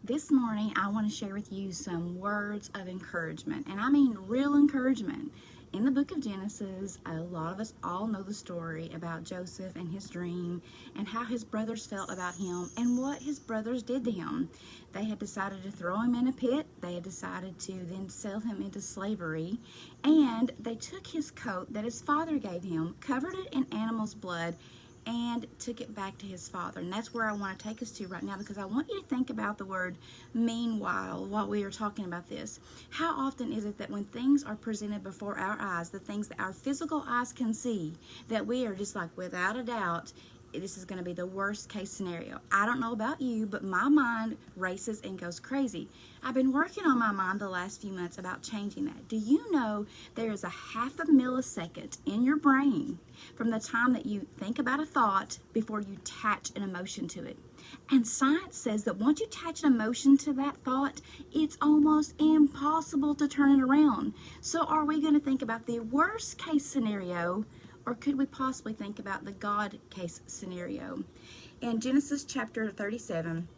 This morning I want to share with you some words of encouragement, and I mean real encouragement. In the book of Genesis, a lot of us all know the story about Joseph and his dream and how his brothers felt about him and what his brothers did to him. They had decided to throw him in a pit. They had decided to then sell him into slavery, and they took his coat that his father gave him, covered it in animal's blood, and took it back to his father. And that's where I want to take us to right now, because I want you to think about the word meanwhile while we are talking about this. How often is it that when things are presented before our eyes, the things that our physical eyes can see, that we are just like, without a doubt, this is going to be the worst case scenario. I don't know about you, but my mind races and goes crazy. I've been working on my mind the last few months about changing that. Do you know there is a half a millisecond in your brain from the time that you think about a thought before you attach an emotion to it? And science says that once you attach an emotion to that thought, it's almost impossible to turn it around. So are we going to think about the worst case scenario, or could we possibly think about the God case scenario? In Genesis chapter 37,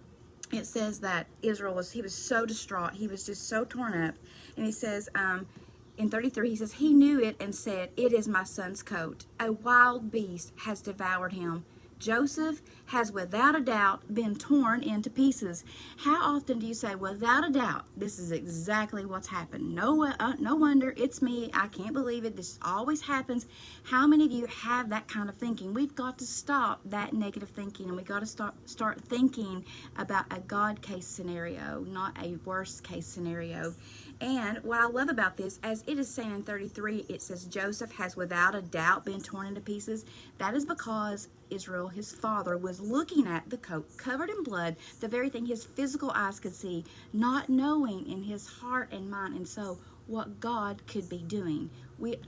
it says that Israel was so distraught. He was just so torn up. And he says, in 33, he says, he knew it and said, "It is my son's coat. A wild beast has devoured him. Joseph has without a doubt been torn into pieces." How often do you say, without a doubt, this is exactly what's happened? No wonder, it's me. I can't believe it. This always happens. How many of you have that kind of thinking? We've got to stop that negative thinking, and we've got to start thinking about a God case scenario, not a worst case scenario. And what I love about this, as it is saying in 33, it says Joseph has without a doubt been torn into pieces. That is because Israel, his father, was looking at the coat covered in blood, the very thing his physical eyes could see, not knowing in his heart and mind and soul what God could be doing.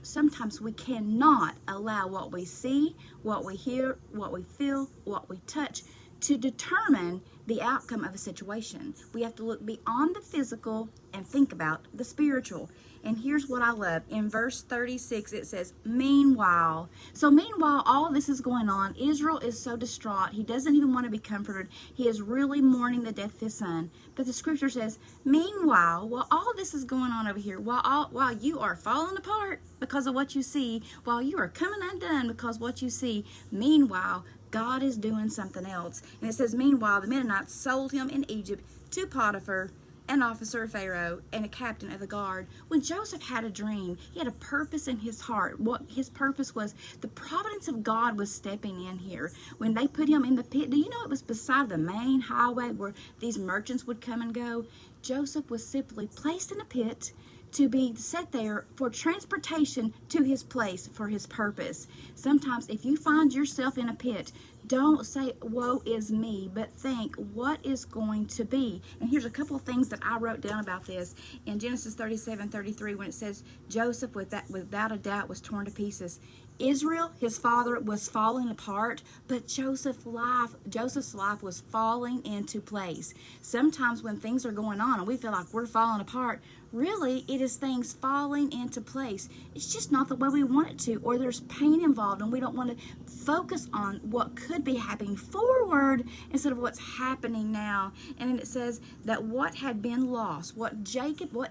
Sometimes we cannot allow what we see, what we hear, what we feel, what we touch to determine the outcome of a situation. We have to look beyond the physical and think about the spiritual. And here's what I love. In verse 36, it says, meanwhile. So meanwhile, all this is going on. Israel is so distraught. He doesn't even want to be comforted. He is really mourning the death of his son. But the scripture says, meanwhile, while all this is going on over here, while you are falling apart because of what you see, while you are coming undone because of what you see, meanwhile, God is doing something else. And it says, meanwhile, the Midianites sold him in Egypt to Potiphar, an officer of Pharaoh, and a captain of the guard. When Joseph had a dream, he had a purpose in his heart. What his purpose was, the providence of God was stepping in here. When they put him in the pit, do you know it was beside the main highway where these merchants would come and go? Joseph was simply placed in a pit to be set there for transportation to his place for his purpose. Sometimes if you find yourself in a pit, don't say, woe is me, but think, what is going to be? And here's a couple of things that I wrote down about this. In Genesis 37:33, when it says, Joseph without a doubt was torn to pieces. Israel, his father, was falling apart, but Joseph's life was falling into place. Sometimes when things are going on and we feel like we're falling apart, really it is things falling into place. It's just not the way we want it to, or there's pain involved and we don't want to focus on what could be happening forward instead of what's happening now. And then it says that what had been lost, what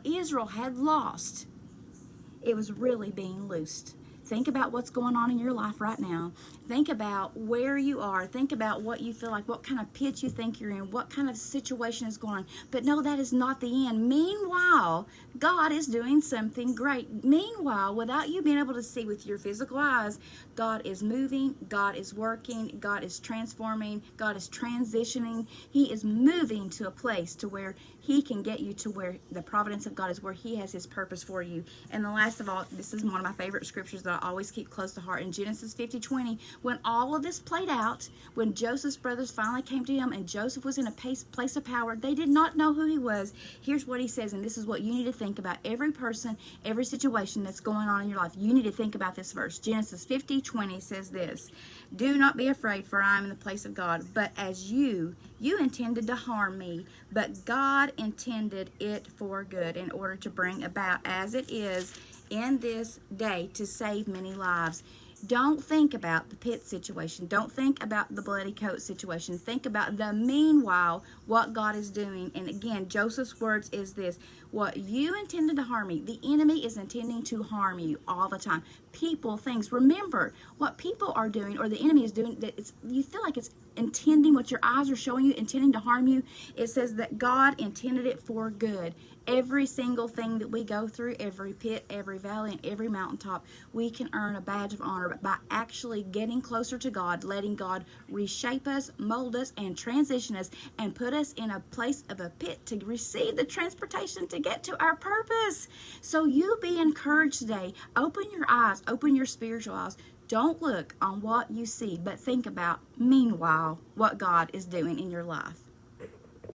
Israel had lost, it was really being loosed. Think about what's going on in your life right now. Think about where you are. Think about what you feel like, what kind of pit you think you're in, what kind of situation is going on. But no, that is not the end. Meanwhile, God is doing something great. Meanwhile, without you being able to see with your physical eyes, God is moving, God is working, God is transforming, God is transitioning. He is moving to a place to where He can get you to where the providence of God is, where He has His purpose for you. And the last of all, this is one of my favorite scriptures that I always keep close to heart. In Genesis 50:20, when all of this played out, when Joseph's brothers finally came to him and Joseph was in a place of power, they did not know who he was. Here's what he says, and this is what you need to think about. Every person, every situation that's going on in your life, you need to think about this verse. Genesis 50:20 says this, "Do not be afraid, for I am in the place of God. But as you intended to harm me, but God intended it for good, in order to bring about as it is in this day to save many lives." Don't think about the pit situation. Don't think about the bloody coat situation. Think about the meanwhile, what God is doing. And again, Joseph's words is this: what you intended to harm me, the enemy is intending to harm you all the time. People, things. Remember what people are doing, or the enemy is doing, that you feel like it's intending, what your eyes are showing you, intending to harm you. It says that God intended it for good. Every single thing that we go through, every pit, every valley, and every mountaintop, we can earn a badge of honor by actually getting closer to God, letting God reshape us, mold us, and transition us, and put us in a place of a pit to receive the transportation to get to our purpose. So you be encouraged today. Open your eyes, open your spiritual eyes. Don't look on what you see, but think about, meanwhile, what God is doing in your life.